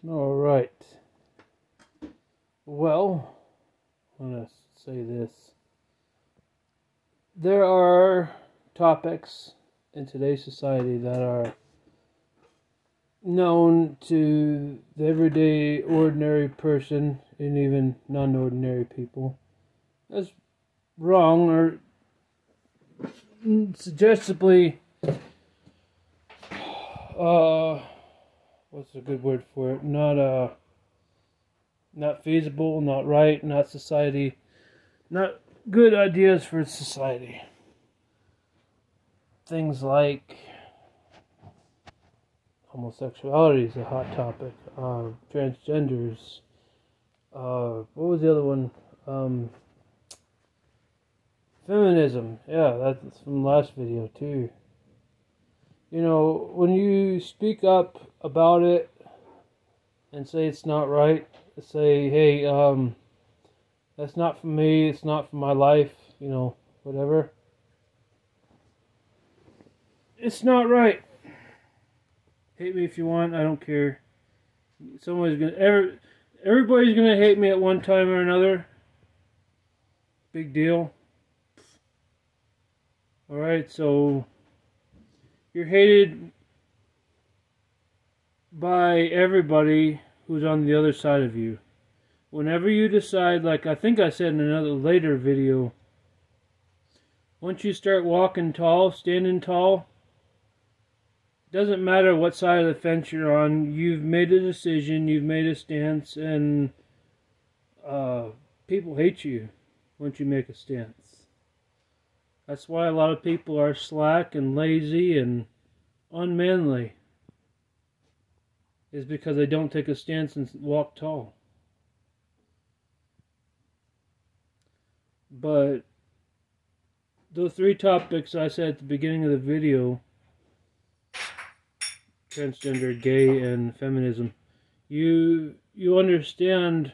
All right. Well, I'm going to say this. There are topics in today's society that are known to the everyday ordinary person and even non-ordinary people as wrong or suggestively what's a good word for it? Not feasible, not right, not society, not good ideas for society. Things like homosexuality is a hot topic. Transgenders. What was the other one? Feminism. Yeah, that's from the last video too. You know, when you speak up about it and say it's not right, say, hey, that's not for me, it's not for my life, you know, whatever. It's not right. Hate me if you want, I don't care. Everybody's gonna hate me at one time or another. Big deal. Alright, so you're hated by everybody who's on the other side of you. Whenever you decide, like I think I said in another later video, once you start walking tall, standing tall, doesn't matter what side of the fence you're on, you've made a decision, you've made a stance, and people hate you once you make a stance. That's why a lot of people are slack and lazy and unmanly. Is because they don't take a stance and walk tall. But those three topics I said at the beginning of the video, transgender, gay, and feminism, you understand,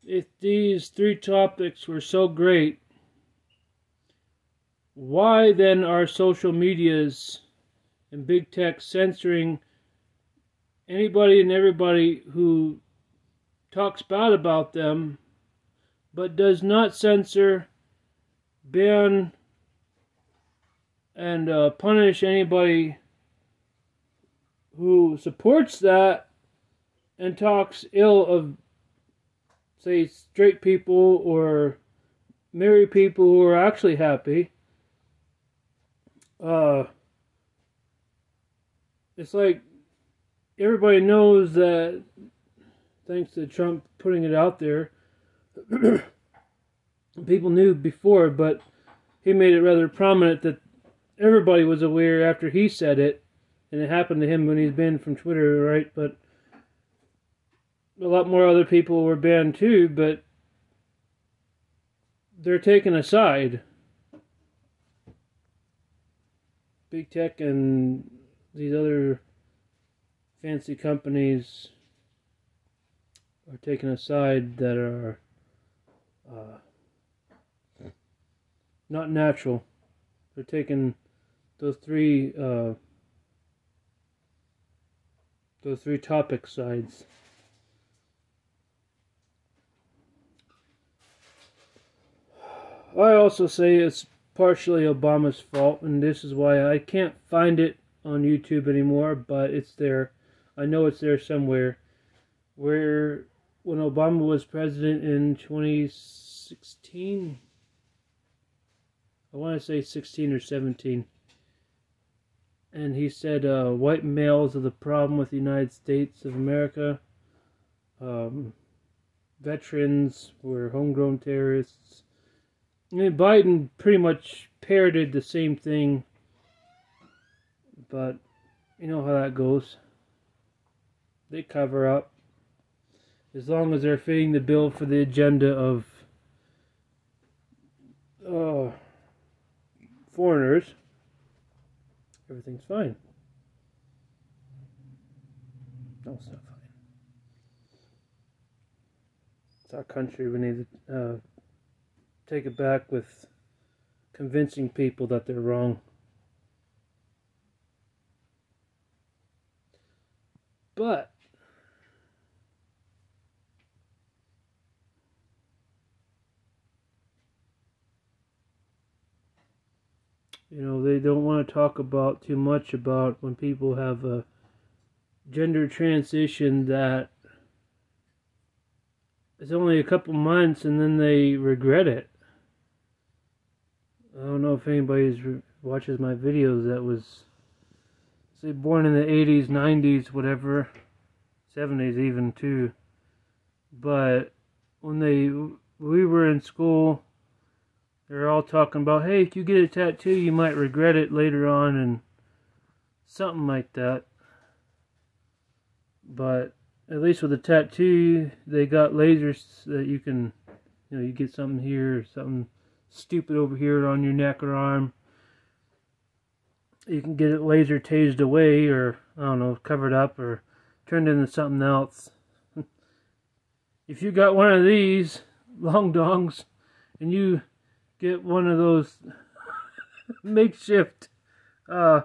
if these three topics were so great, why then are social medias and big tech censoring anybody and everybody who talks bad about them, but does not censor, ban, and punish anybody who supports that and talks ill of, say, straight people or married people who are actually happy? It's like everybody knows that, thanks to Trump putting it out there, people knew before, but he made it rather prominent that everybody was aware after he said it, and it happened to him when he's banned from Twitter, right? But a lot more other people were banned too, but they're taking a side. Big tech and these other fancy companies are taking a side that are not natural. They're taking those three topic sides. I also say it's partially Obama's fault, and this is why I can't find it on YouTube anymore, but it's there. I know it's there somewhere. Where when Obama was president in 2016, I want to say 16 or 17, and he said white males are the problem with the United States of America. Veterans were homegrown terrorists. I mean, Biden pretty much parroted the same thing, but you know how that goes. They cover up. As long as they're fitting the bill for the agenda of foreigners, everything's fine. No, it's not fine. It's our country. We need to take it back with convincing people that they're wrong. But You know, they don't want to talk about too much about when people have a gender transition that it's only a couple months and then they regret it. I don't know if anybody watches my videos that was, say, born in the 80s, 90s, whatever, 70s even too. But when we were in school, they were all talking about, hey, if you get a tattoo, you might regret it later on, and something like that. But at least with a tattoo, they got lasers that you can, you get something here or something stupid over here on your neck or arm. You can get it laser tased away, or I don't know, covered up or turned into something else. If you got one of these long dongs and you get one of those makeshift become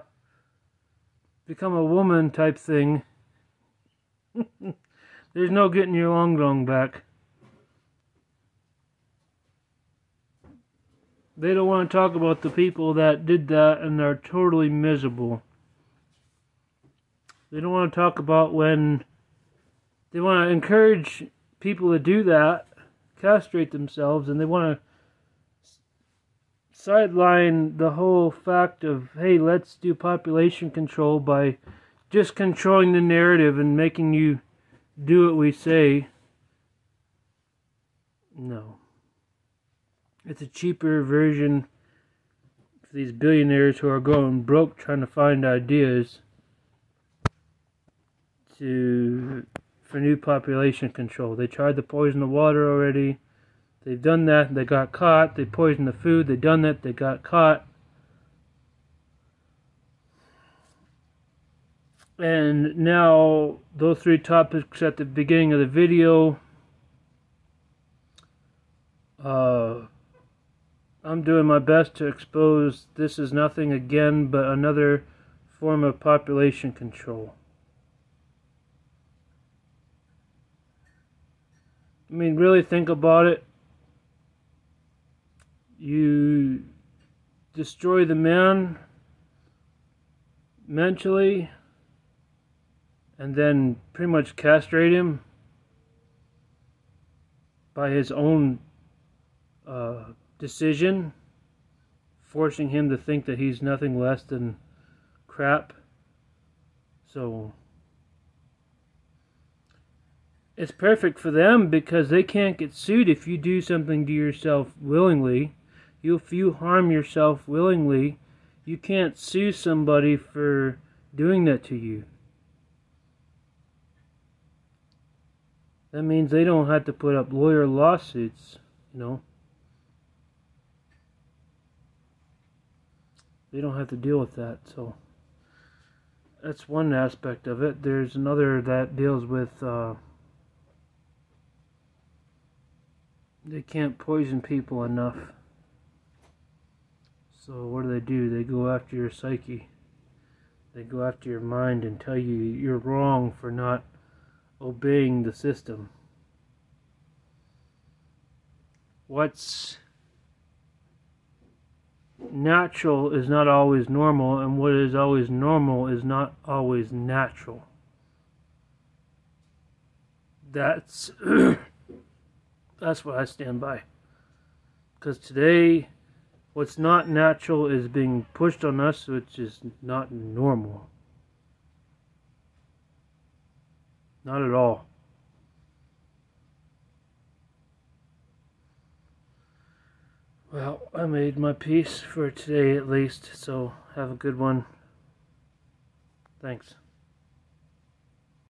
a woman type thing, there's no getting your long dong back. They don't want to talk about the people that did that and are totally miserable. They don't want to talk about when they want to encourage people to do that, castrate themselves, and they want to sideline the whole fact of, hey, let's do population control by just controlling the narrative and making you do what we say. No. It's a cheaper version for these billionaires who are going broke trying to find ideas for new population control. They tried to poison the water already. They've done that. They got caught. They poisoned the food. They've done that. They got caught. And now those three topics at the beginning of the video, I'm doing my best to expose this is nothing again but another form of population control. I mean, really think about it. You destroy the man mentally and then pretty much castrate him by his own decision, forcing him to think that he's nothing less than crap. So it's perfect for them because they can't get sued if you do something to yourself willingly. If you harm yourself willingly, you can't sue somebody for doing that to you. That means they don't have to put up lawyer lawsuits, They don't have to deal with that, so that's one aspect of it. There's another that deals with they can't poison people enough. So what do? They go after your psyche. They go after your mind and tell you you're wrong for not obeying the system. What's natural is not always normal, and what is always normal is not always natural. That's that's what I stand by. Because today, what's not natural is being pushed on us, which is not normal. Not at all. Well, I made my peace for today at least, so have a good one. Thanks.